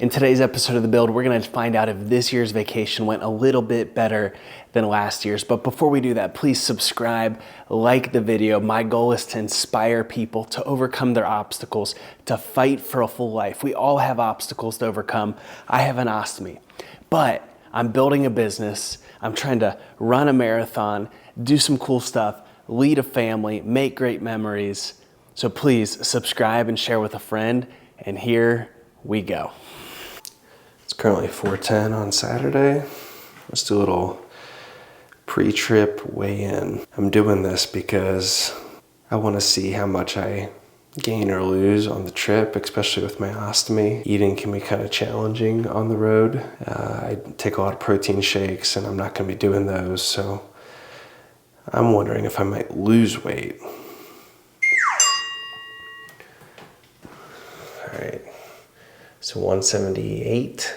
In today's episode of The Build, we're gonna find out if this year's vacation went a little bit better than last year's. But before we do that, please subscribe, like the video. My goal is to inspire people to overcome their obstacles, to fight for a full life. We all have obstacles to overcome. I have an ostomy, but I'm building a business. I'm trying to run a marathon, do some cool stuff, lead a family, make great memories. So please subscribe and share with a friend. And here we go. It's currently 4:10 on Saturday. Let's do a little pre-trip weigh-in. I'm doing this because I want to see how much I gain or lose on the trip, especially with my ostomy. Eating can be kind of challenging on the road. I take a lot of protein shakes and I'm not going to be doing those, so I'm wondering if I might lose weight. All right. So 178,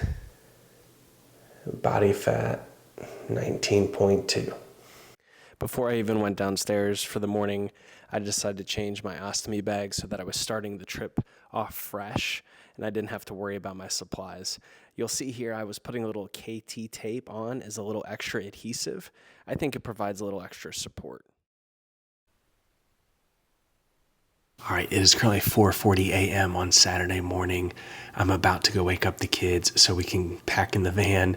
body fat 19.2. Before I even went downstairs for the morning, I decided to change my ostomy bag so that I was starting the trip off fresh and I didn't have to worry about my supplies. You'll see here I was putting a little KT tape on as a little extra adhesive. I think it provides a little extra support. All right, it is currently 4:40 a.m. on Saturday morning. I'm about to go wake up the kids so we can pack in the van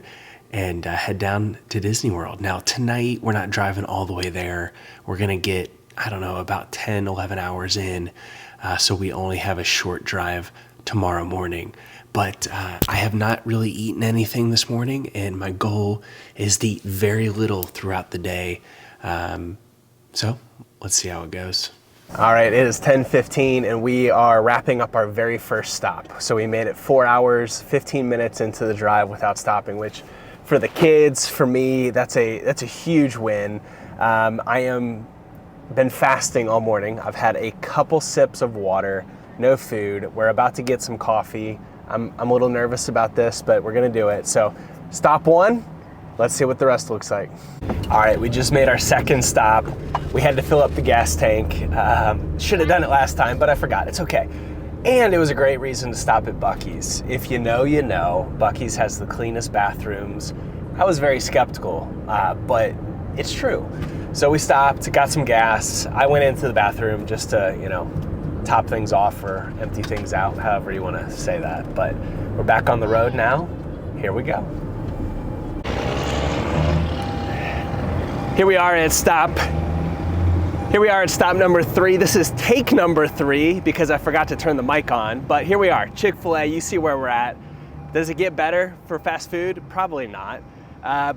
and head down to Disney World. Now, tonight, we're not driving all the way there. We're going to get, I don't know, about 10, 11 hours in, so we only have a short drive tomorrow morning. But I have not really eaten anything this morning, and my goal is to eat very little throughout the day. So let's see how it goes. All right, it is 10:15 and we are wrapping up our very first stop. So we made it 4 hours, 15 minutes into the drive without stopping, which for the kids, for me, that's a huge win. I am been fasting all morning. I've had a couple sips of water, no food. We're about to get some coffee. I'm a little nervous about this, but we're gonna do it. So stop one, let's see what the rest looks like. All right, we just made our second stop. We had to fill up the gas tank. Should have done it last time, but I forgot, it's okay. And it was a great reason to stop at Buc-ee's. If you know, you know, Buc-ee's has the cleanest bathrooms. I was very skeptical, but it's true. So we stopped, got some gas. I went into the bathroom just to, you know, top things off or empty things out, however you wanna say that. But we're back on the road now. Here we go. Here we are at stop number 3. This is take number 3 because I forgot to turn the mic on, but here we are, Chick-fil-A, you see where we're at. Does it get better for fast food? Probably not.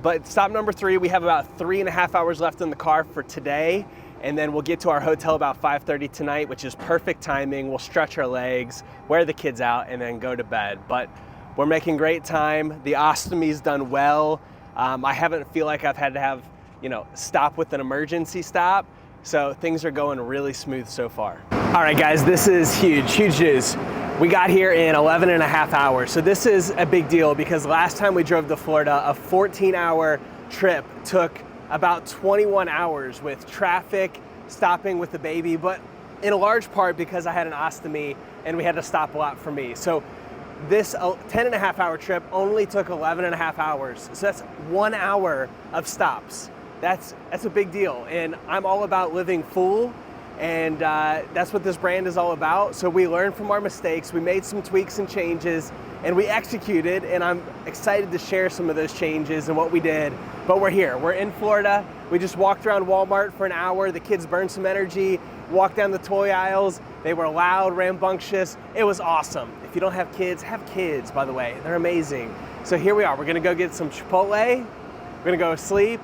But stop number 3, we have about 3.5 hours left in the car for today, and then we'll get to our hotel about 5:30 tonight, which is perfect timing. We'll stretch our legs, wear the kids out, and then go to bed. But we're making great time. The ostomy's done well. I haven't feel like I've had to have, you know, stop with an emergency stop. So things are going really smooth so far. All right, guys, this is huge news. We got here in 11.5 hours. So this is a big deal because last time we drove to Florida, a 14-hour trip took about 21 hours with traffic, stopping with the baby, but in a large part because I had an ostomy and we had to stop a lot for me. So this 10.5 hour trip only took 11.5 hours. So that's 1 hour of stops. That's a big deal, and I'm all about living full, and that's what this brand is all about. So we learned from our mistakes, we made some tweaks and changes, and we executed, and I'm excited to share some of those changes and what we did. But we're here, we're in Florida. We just walked around Walmart for an hour. The kids burned some energy, walked down the toy aisles. They were loud, rambunctious. It was awesome. If you don't have kids, by the way. They're amazing. So here we are, we're gonna go get some Chipotle, we're gonna go sleep,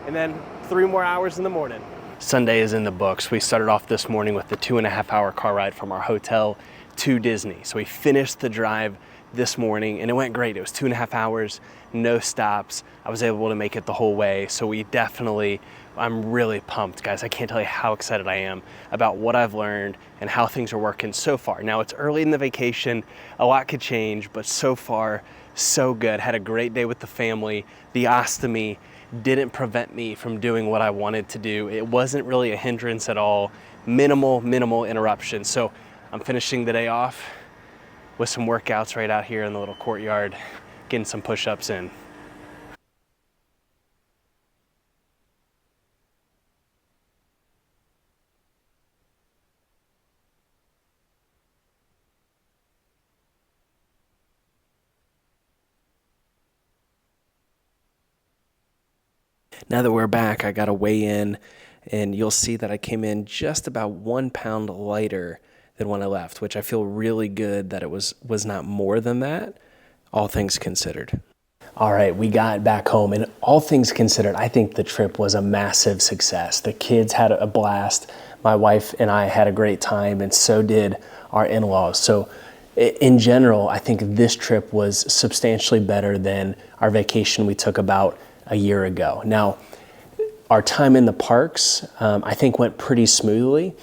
and then 3 more hours in the morning. Sunday is in the books. We started off this morning with the 2.5 hour car ride from our hotel to Disney. So we finished the drive this morning and it went great. It was 2.5 hours, no stops. I was able to make it the whole way. So I'm really pumped, guys. I can't tell you how excited I am about what I've learned and how things are working so far. Now it's early in the vacation, a lot could change, but so far, so good. Had a great day with the family. The ostomy didn't prevent me from doing what I wanted to do. It wasn't really a hindrance at all. Minimal interruption. So I'm finishing the day off with some workouts right out here in the little courtyard, getting some push-ups in. Now that we're back, I got to weigh in, and you'll see that I came in just about 1 pound lighter than when I left, which I feel really good that it was not more than that, all things considered. All right, we got back home, and all things considered, I think the trip was a massive success. The kids had a blast. My wife and I had a great time, and so did our in-laws. So in general, I think this trip was substantially better than our vacation we took about a year ago. Now, our time in the parks, I think went pretty smoothly.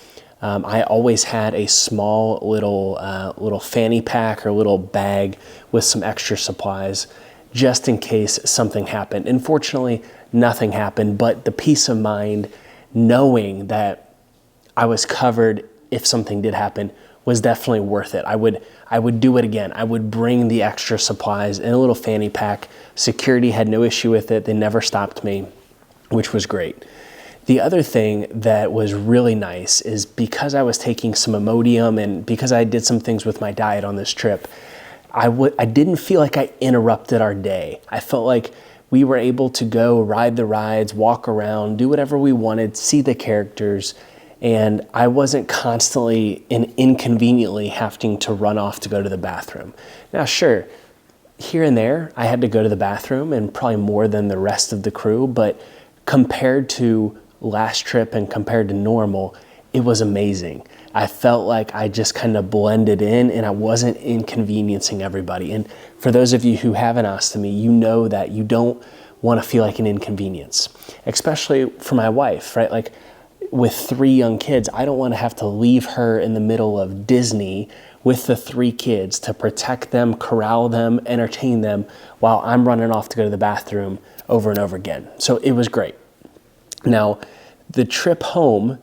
I always had a small little fanny pack or little bag with some extra supplies just in case something happened. Unfortunately, nothing happened, but the peace of mind knowing that I was covered if something did happen was definitely worth it. I would do it again. I would bring the extra supplies in a little fanny pack. Security had no issue with it. They never stopped me, which was great. The other thing that was really nice is because I was taking some Imodium and because I did some things with my diet on this trip, I didn't feel like I interrupted our day. I felt like we were able to go ride the rides, walk around, do whatever we wanted, see the characters, and I wasn't constantly and inconveniently having to run off to go to the bathroom. Now, sure, here and there, I had to go to the bathroom and probably more than the rest of the crew, but compared to last trip and compared to normal, it was amazing. I felt like I just kind of blended in and I wasn't inconveniencing everybody. And for those of you who have an ostomy, you know that you don't want to feel like an inconvenience, especially for my wife, right? Like, with 3 young kids, I don't want to have to leave her in the middle of Disney with the 3 kids to protect them, corral them, entertain them while I'm running off to go to the bathroom over and over again. So it was great. Now, the trip home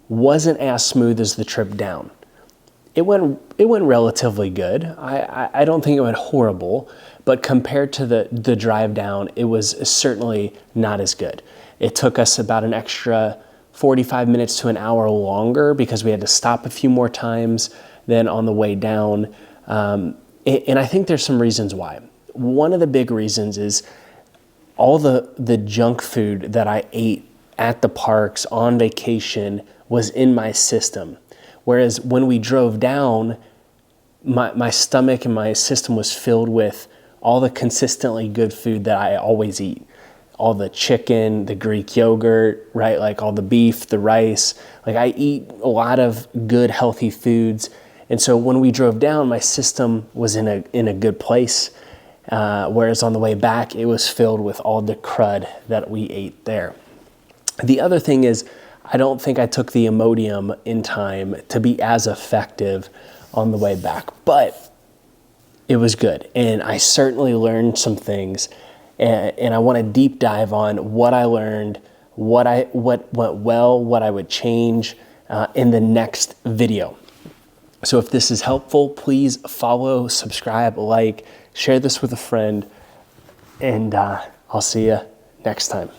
wasn't as smooth as the trip down. It went relatively good. I don't think it went horrible, but compared to the drive down, it was certainly not as good. It took us about an extra 45 minutes to an hour longer because we had to stop a few more times than on the way down. And I think there's some reasons why. One of the big reasons is all the junk food that I ate at the parks on vacation was in my system. Whereas when we drove down, my stomach and my system was filled with all the consistently good food that I always eat. All the chicken, the Greek yogurt, right? Like all the beef, the rice. Like I eat a lot of good, healthy foods. And so when we drove down, my system was in a good place. Whereas on the way back, it was filled with all the crud that we ate there. The other thing is, I don't think I took the Imodium in time to be as effective on the way back, but it was good. And I certainly learned some things. And I want to deep dive on what I learned, what went well, what I would change in the next video. So if this is helpful, please follow, subscribe, like, share this with a friend, and I'll see you next time.